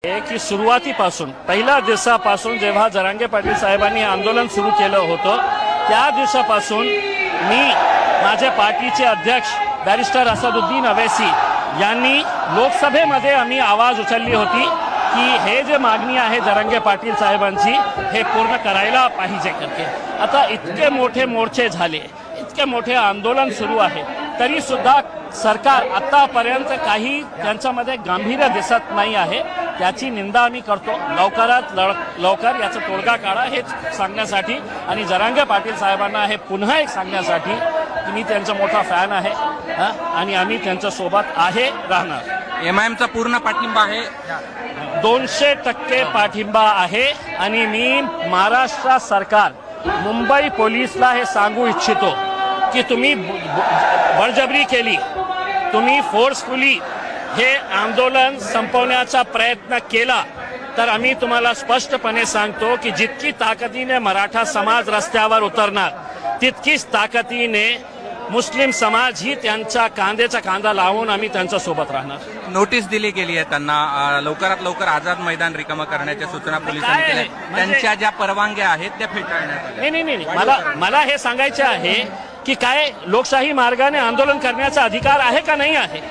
की सुरुवातीपासून पहिल्या दिवसापासून जेव्हा जरांगे पाटील साहेबांनी आंदोलन सुरू केलं होतं त्या दिवसापासून मी माझ्या पार्टीचे अध्यक्ष बॅरिस्टर असदुद्दीन अवैसी यांनी लोकसभेमध्ये आम्ही आवाज उचलली होती की हे जे मागणी आहे जरांगे पाटील साहेबांची हे पूर्ण करायला पाहिजे करके। आता इतके मोठे मोर्चे झाले, इतके मोठे आंदोलन सुरू आहे, तरी सुद्धा सरकार आतापर्यंत काही त्यांच्यामध्ये गांभीर्य दिसत नाही आहे। त्याची निंदा आम्ही करतो। लवकरात लवकर याचा तोडगा काढा हेच सांगण्यासाठी आणि जरांगे पाटील साहेबांना हे पुन्हा एक सांगण्यासाठी की मी त्यांचा मोठा फॅन आहे आणि आम्ही त्यांच्या सोबत आहे राहणार। एमआयएमचा पूर्ण पाठिंबा आहे, 200% पाठिंबा आहे आणि मी महाराष्ट्र सरकार मुंबई पोलीसला हे सांगू इच्छितो की तुम्ही बळजबरी केली, तुम्ही फोर्सफुली हे आंदोलन संपवण्याचा प्रयत्न केला तर आम्ही तुम्हाला स्पष्टपणे सांगतो की जितकी ताकदीने मराठा समाज रस्त्यावर उतरणार तितकीच ताकदीने मुस्लिम समाज ही त्यांचा कांद्याचा कांदा लावून आम्ही त्यांच्या सोबत राहणार। नोटीस दिली गेली आहे त्यांना लवकरात लवकर आझाद मैदान रिकामा करण्याच्या सूचना पोलिसांनी केल्या, त्यांच्या ज्या परवानग्या आहेत त्या फेटाळण्यात आल्या। नाही, मला हे सांगायचे आहे की काय लोकशाही मार्गाने आंदोलन करण्याचा अधिकार आहे का नाही आहे?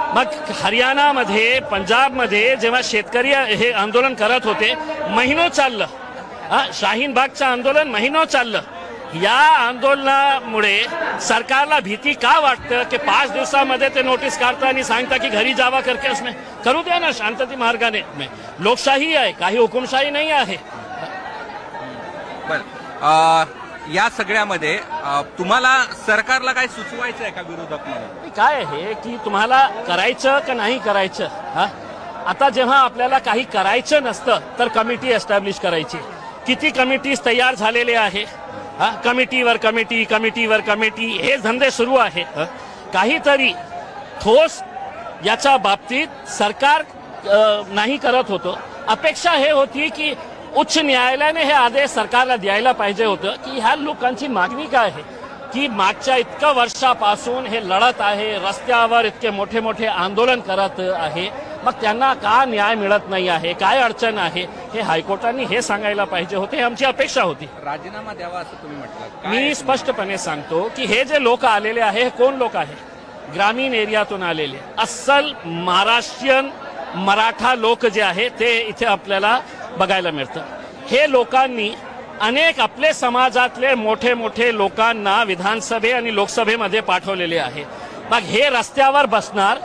मग हरियाणामध्ये पंजाबमध्ये जेव्हा शेतकरी हे आंदोलन करत होते महिनो चाललं, शाहीन बागचं आंदोलन महिनो चाललं। या आंदोलनामुळे सरकारला भीती का वाटतं की 5 दिवसामध्ये ते नोटीस काढता आणि सांगता की घरी जावा करके उसमें करू द्या ना शांतती मार्गाने। लोकशाही आहे, काही हुकुमशाही नाही आहे। या सगळ्यामध्ये तुम्हाला सरकारला काय सुचवायचं आहे का विरोधक म्हणून? काय आहे की तुम्हाला करायचं का नाही करायचं? आता जेव्हा आपल्याला काही करायचं नसतं तर कमिटी एस्टॅब्लिश करायची। किती कमिटीज तयार झालेले आहे, कमिटीवर कमिटी कमिटीवर कमिटी हे धंदे सुरू आहेत। काहीतरी ठोस याच्या बाबतीत सरकार नाही करत होतं। अपेक्षा हे होती की उच्च न्यायालयाने हे आदेश सरकारला द्यायला पाहिजे होतं की ह्या लोकांची मागणी काय आहे की मागच्या इतक्या वर्षापासून हे लढत आहे, रस्त्यावर इतके मोठे मोठे आंदोलन करत आहे, मग त्यांना का न्याय मिळत नाही आहे, काय अडचण आहे हे हायकोर्टाने हे सांगायला पाहिजे होते, आमची अपेक्षा होती। राजीनामा द्यावा असं तुम्ही म्हटलं। मी स्पष्टपणे सांगतो की हे जे लोक आलेले आहे हे कोण लोक आहे? ग्रामीण एरियातून आलेले अस्सल महाराष्ट्रीयन मराठा लोक जे आहे ते इथे आपल्याला बघायला मिळतं। हे लोकांनी अनेक आपले समाजातले मोठे मोठे लोकांना विधानसभे आणि लोकसभेमध्ये पाठवलेले आहे। मग हे रस्त्यावर बसणार,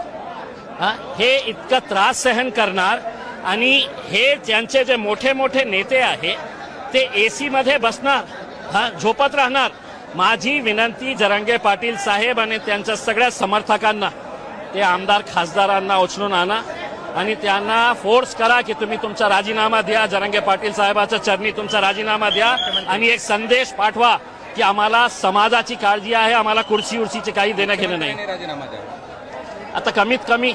हे इतका त्रास सहन करणार आणि हे त्यांचे जे मोठे मोठे नेते आहे ते एसी मध्ये बसणार, झोपत राहणार। माझी विनंती जरांगे पाटील साहेब आणि त्यांच्या सगळ्या समर्थकांना, ते आमदार खासदारांना उचलून आणा आणि त्यांना फोर्स करा की तुम्ही तुमचा राजीनामा द्या, जरांगे पाटील साहेबांच्या चरणी तुमचा राजीनामा द्या आणि एक संदेश पाठवा की आम्हाला समाजाची काळजी आहे, आम्हाला कुर्सी उर्सीचे काही देणं घेणं नाही। राजीनामा द्या। आता कमीत कमी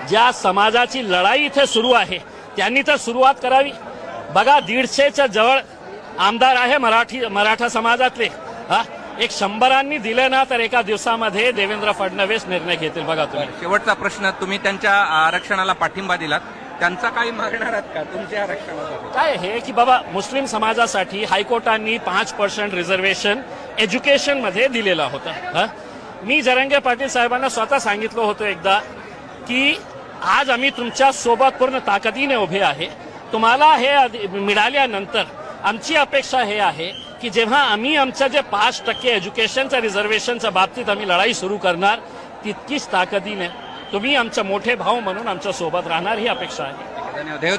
ज्या समाजाची लढाई इथे सुरू आहे त्यांनी तर सुरुवात करावी। बघा 150च्या जवळ आमदार आहे मराठा समाजातले, एक 100 दिले ना तर एका दिवसामध्ये देवेंद्र फडणवीस निर्णय घेतील। बघा तुम्ही। शेवटचा प्रश्न, तुम्ही त्यांच्या आरक्षणाला पाठिंबा दिलात, त्यांचा काही मागणार आहात का तुमच्या आरक्षणासाठी? काय आहे की बाबा मुस्लिम समाजासाठी हायकोर्टाने 5% रिझर्वेशन एज्युकेशन मध्ये दिलेला होता। मी जरांगे पाटील साहेबांना स्वतः सांगितलं होतं एकदा की आज आम्ही तुमच्या सोबत पूर्ण ताकदीने उभे आहे। तुम्हाला हे मिळाल्यानंतर आमची अपेक्षा हे आहे की जेव्हा आम्ही आमच्या जे 5% एज्युकेशनच्या रिझर्वेशनच्या बाबतीत आम्ही लढाई सुरू करणार तितकीच ताकदीने तुम्ही आमचे मोठे भाऊ म्हणून आमच्या सोबत राहणार ही अपेक्षा आहे। धन्यवाद।